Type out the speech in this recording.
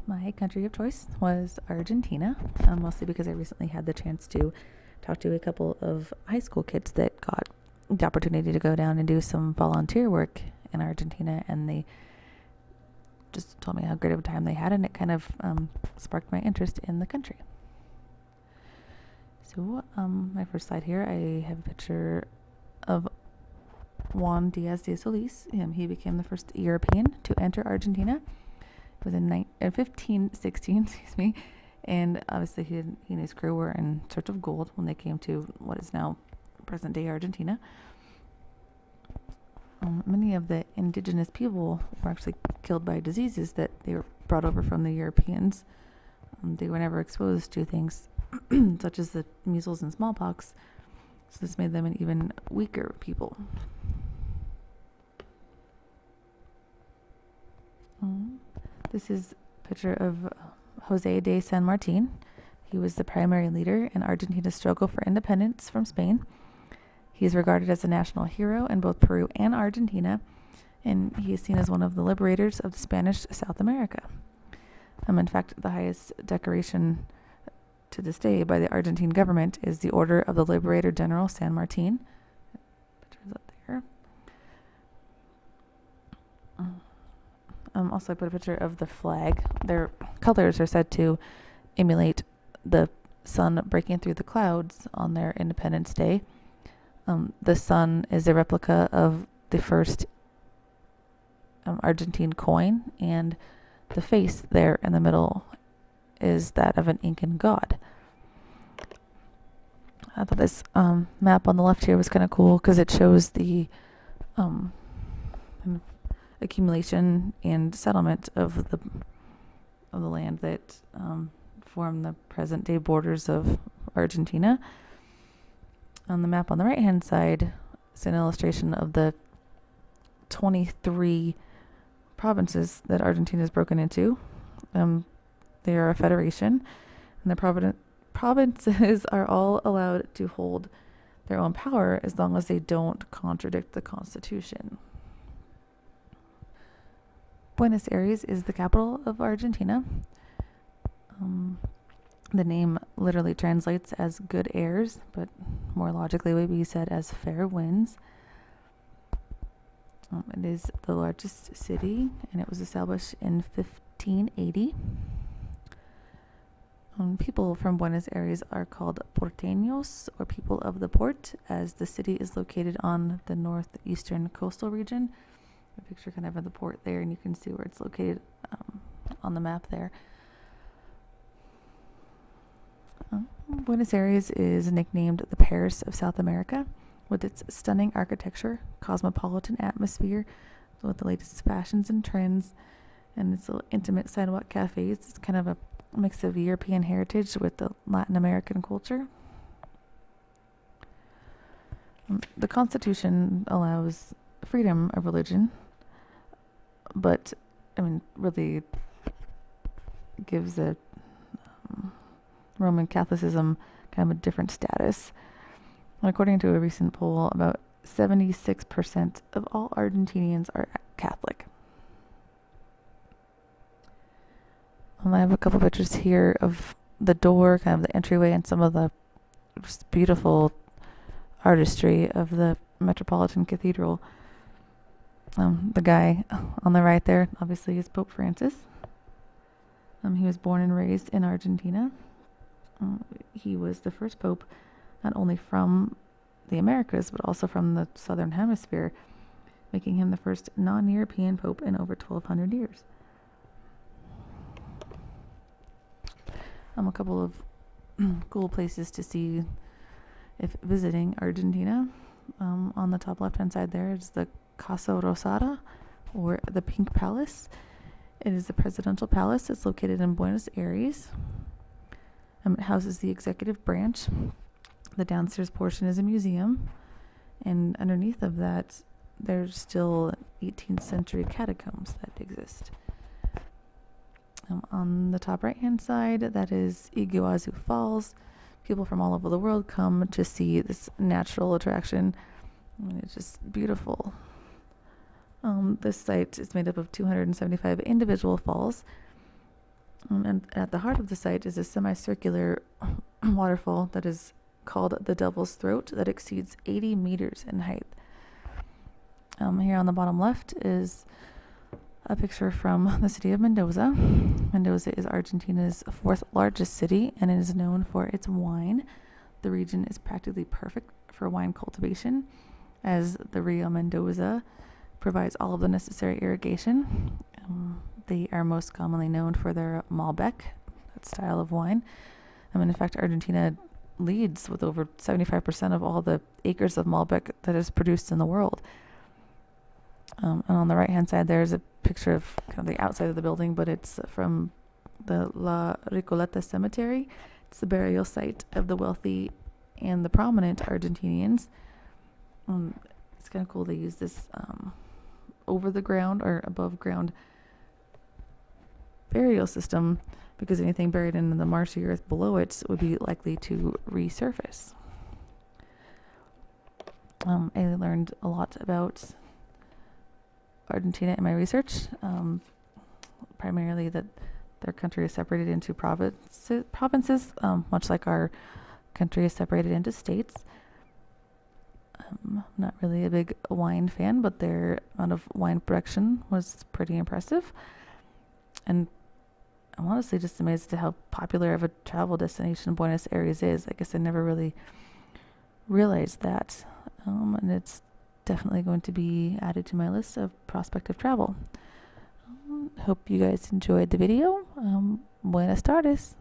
My country of choice was Argentina, mostly because I recently had the chance to talk to a couple of high school kids that got the opportunity to go down and do some volunteer work in Argentina, and they just told me how great of a time they had, and it kind of sparked my interest in the country. So my first slide here, I have a picture of Juan Diaz de Solis. He became the first European to enter Argentina. It was in 1516, excuse me, and obviously he and his crew were in search of gold when they came to what is now present-day Argentina. Many of the indigenous people were actually killed by diseases that they were brought over from the Europeans. They were never exposed to things such as the measles and smallpox, so this made them an even weaker people. This is a picture of Jose de San Martin. He was the primary leader in Argentina's struggle for independence from Spain. He is regarded as a national hero in both Peru and Argentina, and he is seen as one of the liberators of the Spanish South America. In fact, the highest decoration to this day by the Argentine government is the Order of the Liberator General San Martin. Pictures up there. Also, I put a picture of the flag. Their colors are said to emulate the sun breaking through the clouds on their Independence Day. The sun is a replica of the first Argentine coin, and the face there in the middle is that of an Incan god. I thought this map on the left here was kind of cool because it shows the accumulation and settlement of the land that form the present day borders of Argentina. On the map on the right hand side is an illustration of the 23 provinces that Argentina is broken into. They are a federation, and the provinces are all allowed to hold their own power as long as they don't contradict the Constitution. Buenos Aires is the capital of Argentina. The name literally translates as good airs, but more logically would be said as fair winds. It is the largest city, and it was established in 1580. People from Buenos Aires are called porteños, or people of the port, as the city is located on the northeastern coastal region. A picture kind of the port there, and you can see where it's located on the map there. Buenos Aires is nicknamed the Paris of South America, with its stunning architecture, cosmopolitan atmosphere, with the latest fashions and trends, and its little intimate sidewalk cafes. It's kind of a mix of European heritage with the Latin American culture. The Constitution allows freedom of religion, but really gives a Roman Catholicism kind of a different status. And according to a recent poll, about 76% of all Argentinians are Catholic. I have a couple pictures here of the door, kind of the entryway, and some of the just beautiful artistry of the Metropolitan Cathedral. The guy on the right there, obviously, is Pope Francis. He was born and raised in Argentina. He was the first pope, not only from the Americas, but also from the Southern Hemisphere, making him the first non-European pope in over 1,200 years. A couple of cool places to see if visiting Argentina. On the top left-hand side there is the Casa Rosada, or the Pink Palace. It is the presidential palace. It's located in Buenos Aires. It houses the executive branch. The downstairs portion is a museum, and underneath of that, there's still 18th century catacombs that exist. On the top right-hand side, that is Iguazu Falls. People from all over the world come to see this natural attraction. It's just beautiful. This site is made up of 275 individual falls, And at the heart of the site is a semicircular waterfall that is called the Devil's Throat that exceeds 80 meters in height. Here on the bottom left is a picture from the city of Mendoza. Mendoza is Argentina's fourth largest city and it is known for its wine. The region is practically perfect for wine cultivation, as the Rio Mendoza provides all of the necessary irrigation. They are most commonly known for their Malbec, that style of wine. In fact, Argentina leads with over 75% of all the acres of Malbec that is produced in the world. And on the right-hand side, there's a picture of kind of the outside of the building, but it's from the La Recoleta Cemetery. It's the burial site of the wealthy and the prominent Argentinians. It's kind of cool. They use this over the ground or above ground burial system because anything buried in the marshy earth below it would be likely to resurface. I learned a lot about Argentina in my research, primarily that their country is separated into provinces, much like our country is separated into states. I'm not really a big wine fan, but their amount of wine production was pretty impressive. And I'm honestly just amazed at how popular of a travel destination Buenos Aires is. I guess I never really realized that. And it's definitely going to be added to my list of prospective travel. Hope you guys enjoyed the video. Buenas tardes.